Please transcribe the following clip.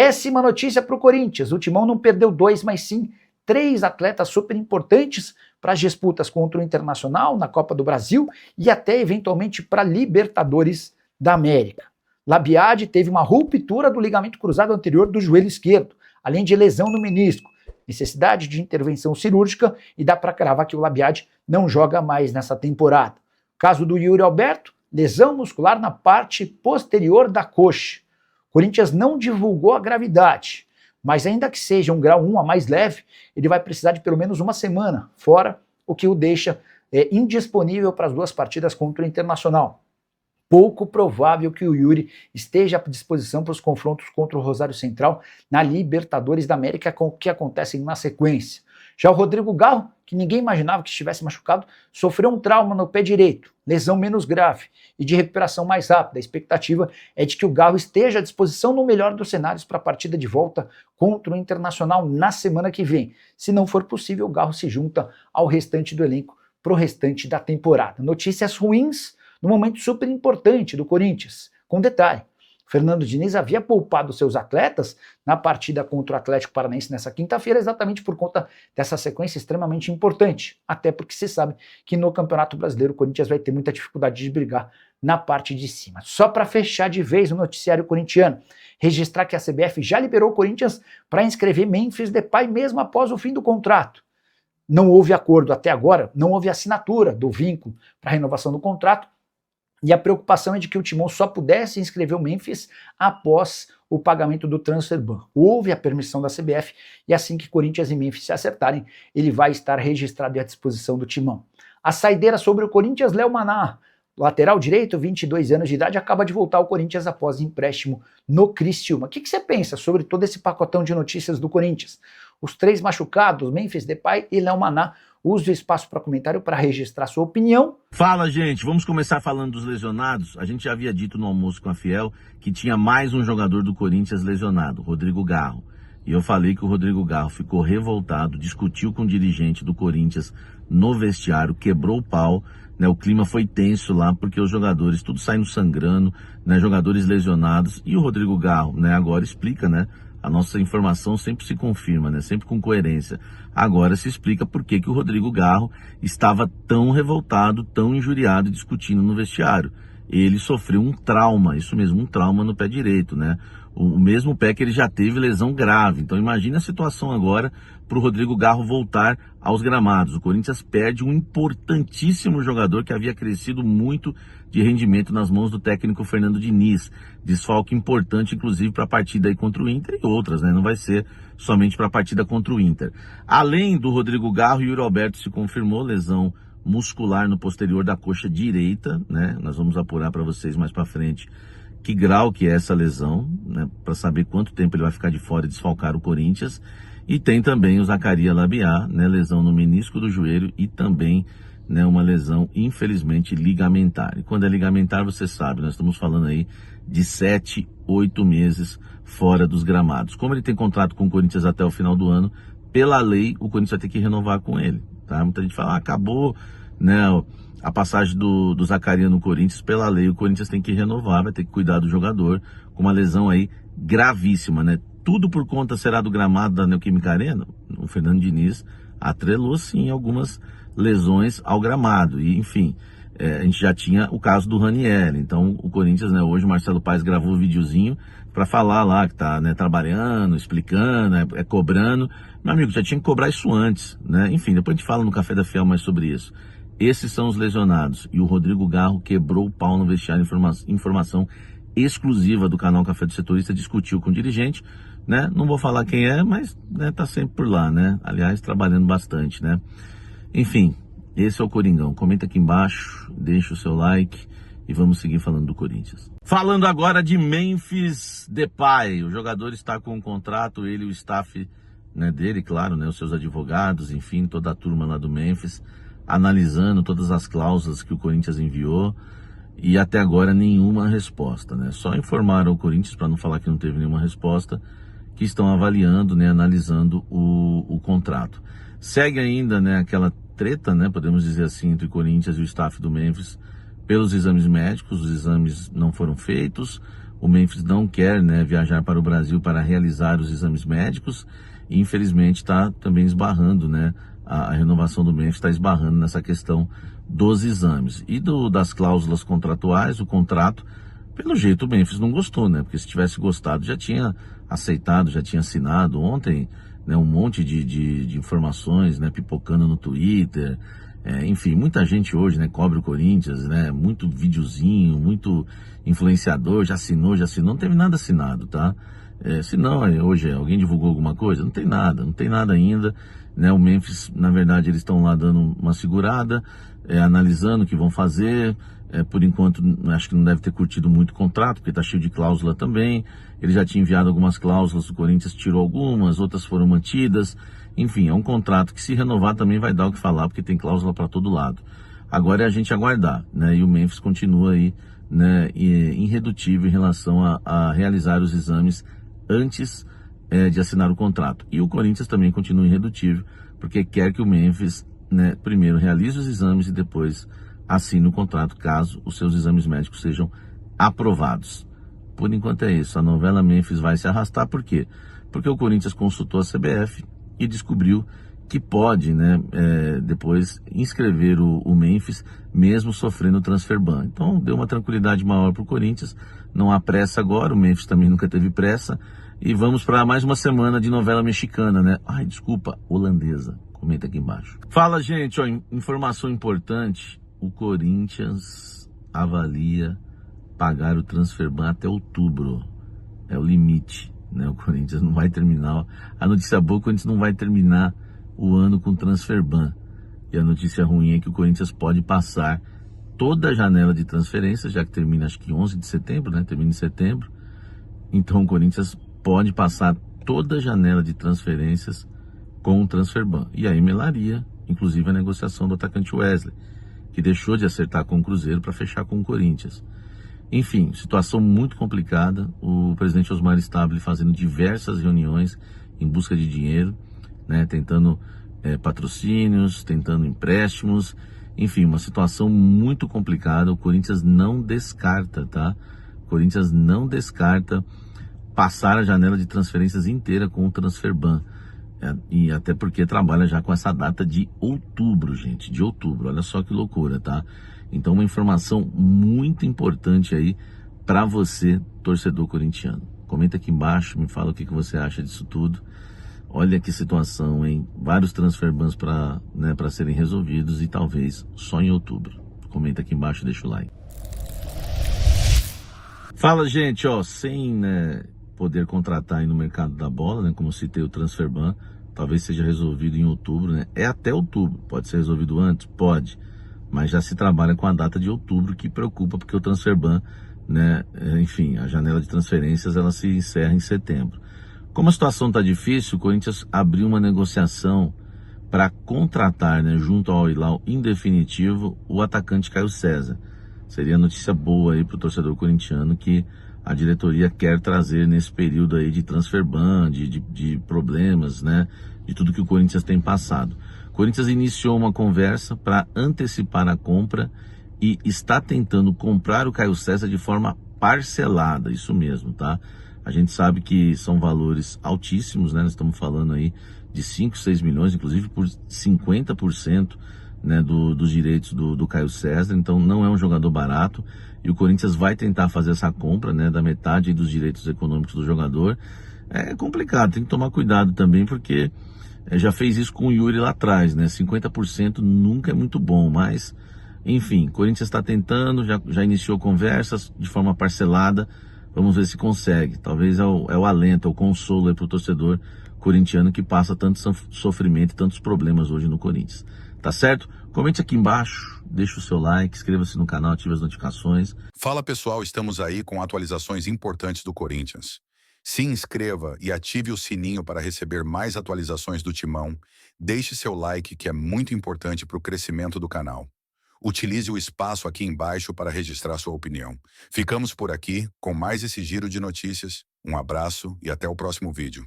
Péssima notícia para o Corinthians, o Timão não perdeu 2, mas sim 3 atletas super importantes para as disputas contra o Internacional, na Copa do Brasil e até eventualmente para Libertadores da América. Labiade teve uma ruptura do ligamento cruzado anterior do joelho esquerdo, além de lesão no menisco, necessidade de intervenção cirúrgica e dá para cravar que o Labiade não joga mais nessa temporada. Caso do Yuri Alberto, lesão muscular na parte posterior da coxa. O Corinthians não divulgou a gravidade, mas ainda que seja um grau 1 a mais leve, ele vai precisar de pelo menos uma semana fora, o que o deixa indisponível para as 2 partidas contra o Internacional. Pouco provável que o Yuri esteja à disposição para os confrontos contra o Rosário Central na Libertadores da América, que acontecem na sequência. Já o Rodrigo Garro, que ninguém imaginava que estivesse machucado, sofreu um trauma no pé direito, lesão menos grave e de recuperação mais rápida. A expectativa é de que o Garro esteja à disposição no melhor dos cenários para a partida de volta contra o Internacional na semana que vem. Se não for possível, o Garro se junta ao restante do elenco para o restante da temporada. Notícias ruins no momento super importante do Corinthians. Com detalhe, Fernando Diniz havia poupado seus atletas na partida contra o Atlético Paranaense nessa quinta-feira, exatamente por conta dessa sequência extremamente importante. Até porque se sabe que no Campeonato Brasileiro o Corinthians vai ter muita dificuldade de brigar na parte de cima. Só para fechar de vez o noticiário corintiano, registrar que a CBF já liberou o Corinthians para inscrever Memphis Depay mesmo após o fim do contrato. Não houve acordo até agora, não houve assinatura do vínculo para renovação do contrato, e a preocupação é de que o Timão só pudesse inscrever o Memphis após o pagamento do transfer ban. Houve a permissão da CBF e assim que Corinthians e Memphis se acertarem, ele vai estar registrado e à disposição do Timão. A saideira sobre o Corinthians, Léo Maná, lateral direito, 22 anos de idade, acaba de voltar ao Corinthians após empréstimo no Criciúma. O que você pensa sobre todo esse pacotão de notícias do Corinthians? Os 3 machucados, Memphis Depay e Léo Maná. Use o espaço para comentário para registrar sua opinião. Fala, gente. Vamos começar falando dos lesionados. A gente já havia dito no almoço com a Fiel que tinha mais um jogador do Corinthians lesionado, Rodrigo Garro. E eu falei que o Rodrigo Garro ficou revoltado, discutiu com o dirigente do Corinthians no vestiário, quebrou o pau, né? O clima foi tenso lá porque os jogadores tudo saindo sangrando, né? Jogadores lesionados. E o Rodrigo Garro, né? Agora explica, né? A nossa informação sempre se confirma, né? Sempre com coerência. Agora se explica por que o Rodrigo Garro estava tão revoltado, tão injuriado, discutindo no vestiário. Ele sofreu um trauma, isso mesmo, um trauma no pé direito, né? O mesmo pé que ele já teve lesão grave. Então imagine a situação agora para o Rodrigo Garro voltar aos gramados. O Corinthians perde um importantíssimo jogador que havia crescido muito de rendimento nas mãos do técnico Fernando Diniz. Desfalque importante, inclusive, para a partida aí contra o Inter e outras, né? Não vai ser somente para a partida contra o Inter. Além do Rodrigo Garro, Yuri Alberto se confirmou lesão muscular no posterior da coxa direita, né? Nós vamos apurar para vocês mais para frente que grau que é essa lesão, né? Para saber quanto tempo ele vai ficar de fora e desfalcar o Corinthians. E tem também o Zacarias Labiá, né? Lesão no menisco do joelho e também, né, uma lesão, infelizmente, ligamentar. E quando é ligamentar, você sabe, nós estamos falando aí de 7, 8 meses fora dos gramados. Como ele tem contrato com o Corinthians até o final do ano, pela lei, o Corinthians vai ter que renovar com ele, tá? Muita gente fala, acabou, né, a passagem do Zacarias no Corinthians, pela lei, o Corinthians tem que renovar, vai ter que cuidar do jogador, com uma lesão aí gravíssima, né? Tudo por conta, será, do gramado da Neoquímica Arena? O Fernando Diniz atrelou, sim, algumas lesões ao gramado. E, enfim, a gente já tinha o caso do Ranieri. Então, o Corinthians, né, hoje o Marcelo Paes gravou um videozinho para falar lá que tá, né, trabalhando, explicando, cobrando. Meu amigo, já tinha que cobrar isso antes, né? Enfim, depois a gente fala no Café da Fiel mais sobre isso. Esses são os lesionados. E o Rodrigo Garro quebrou o pau no vestiário. Informação exclusiva do canal Café do Setorista, discutiu com o dirigente, né? Não vou falar quem é, mas, né, tá sempre por lá, né? Aliás, trabalhando bastante, né? Enfim, esse é o Coringão. Comenta aqui embaixo, deixa o seu like e vamos seguir falando do Corinthians. Falando agora de Memphis Depay. O jogador está com um contrato, ele e o staff, né, dele, claro, né, os seus advogados, enfim, toda a turma lá do Memphis, analisando todas as cláusulas que o Corinthians enviou e até agora nenhuma resposta, né? Só informaram o Corinthians, para não falar que não teve nenhuma resposta, que estão avaliando, né, analisando o contrato. Segue ainda, né, aquela treta, né, podemos dizer assim, entre o Corinthians e o staff do Memphis pelos exames médicos. Os exames não foram feitos, o Memphis não quer, né, viajar para o Brasil para realizar os exames médicos e infelizmente está também esbarrando, né, a renovação do Memphis está esbarrando nessa questão dos exames. E das cláusulas contratuais, o contrato, pelo jeito o Memphis não gostou, né, porque se tivesse gostado já tinha aceitado, já tinha assinado. Ontem, né, um monte de informações, né, pipocando no Twitter. Enfim, muita gente hoje, né, cobre o Corinthians, né, muito videozinho, muito influenciador, já assinou, não teve nada assinado, tá? Se não, hoje alguém divulgou alguma coisa, não tem nada ainda, né, o Memphis, na verdade, eles estão lá dando uma segurada, analisando o que vão fazer, por enquanto, acho que não deve ter curtido muito o contrato, porque tá cheio de cláusula também, ele já tinha enviado algumas cláusulas, o Corinthians tirou algumas, outras foram mantidas. Enfim, é um contrato que, se renovar, também vai dar o que falar, porque tem cláusula para todo lado. Agora é a gente aguardar, né? E o Memphis continua aí, né, irredutível em relação a realizar os exames antes de assinar o contrato. E o Corinthians também continua irredutível, porque quer que o Memphis, né, primeiro realize os exames e depois assine o contrato, caso os seus exames médicos sejam aprovados. Por enquanto é isso. A novela Memphis vai se arrastar, por quê? Porque o Corinthians consultou a CBF e descobriu que pode, né, depois inscrever o Memphis, mesmo sofrendo transfer ban. Então deu uma tranquilidade maior para o Corinthians, não há pressa agora, o Memphis também nunca teve pressa, e vamos para mais uma semana de novela mexicana, né? Ai, desculpa, holandesa. Comenta aqui embaixo. Fala, gente, ó, informação importante, o Corinthians avalia pagar o transfer ban até outubro, é o limite, né? O Corinthians não vai terminar, a notícia boa é que o Corinthians não vai terminar o ano com transfer ban, e a notícia ruim é que o Corinthians pode passar toda a janela de transferências, já que termina acho que 11 de setembro, né? Termina em setembro, então o Corinthians pode passar toda a janela de transferências com o transfer ban, e aí melaria, inclusive, a negociação do atacante Wesley, que deixou de acertar com o Cruzeiro para fechar com o Corinthians. Enfim, situação muito complicada, o presidente Osmar Stabile fazendo diversas reuniões em busca de dinheiro, né, tentando patrocínios, tentando empréstimos, enfim, uma situação muito complicada. O Corinthians não descarta, tá? O Corinthians não descarta passar a janela de transferências inteira com o transfer ban, e até porque trabalha já com essa data de outubro, gente, de outubro, olha só que loucura, tá? Então, uma informação muito importante aí para você, torcedor corintiano. Comenta aqui embaixo, me fala o que você acha disso tudo. Olha que situação, hein? Vários transfer bans para serem resolvidos e talvez só em outubro. Comenta aqui embaixo e deixa o like. Fala, gente, ó, sem, né, poder contratar aí no mercado da bola, né, como citei o transfer ban, talvez seja resolvido em outubro, né? É até outubro, pode ser resolvido antes? Pode. Mas já se trabalha com a data de outubro, que preocupa, porque o transfer ban, né, enfim, a janela de transferências, ela se encerra em setembro. Como a situação está difícil, o Corinthians abriu uma negociação para contratar, né, junto ao Al-Hilal, em definitivo, o atacante Caio César. Seria notícia boa aí para o torcedor corintiano, que a diretoria quer trazer nesse período aí de transfer ban, de problemas, né, de tudo que o Corinthians tem passado. O Corinthians iniciou uma conversa para antecipar a compra e está tentando comprar o Caio César de forma parcelada, isso mesmo, tá? A gente sabe que são valores altíssimos, né? Nós estamos falando aí de 5, 6 milhões, inclusive por 50%, né, dos direitos do Caio César, então não é um jogador barato, e o Corinthians vai tentar fazer essa compra, né, da metade dos direitos econômicos do jogador. É complicado, tem que tomar cuidado também, porque já fez isso com o Yuri lá atrás, né? 50% nunca é muito bom, mas, enfim, o Corinthians está tentando, já iniciou conversas de forma parcelada, vamos ver se consegue. Talvez é o alento, é o consolo para o torcedor corintiano que passa tanto sofrimento e tantos problemas hoje no Corinthians. Tá certo? Comente aqui embaixo, deixa o seu like, inscreva-se no canal, ative as notificações. Fala pessoal, estamos aí com atualizações importantes do Corinthians. Se inscreva e ative o sininho para receber mais atualizações do Timão. Deixe seu like, que é muito importante para o crescimento do canal. Utilize o espaço aqui embaixo para registrar sua opinião. Ficamos por aqui com mais esse giro de notícias. Um abraço e até o próximo vídeo.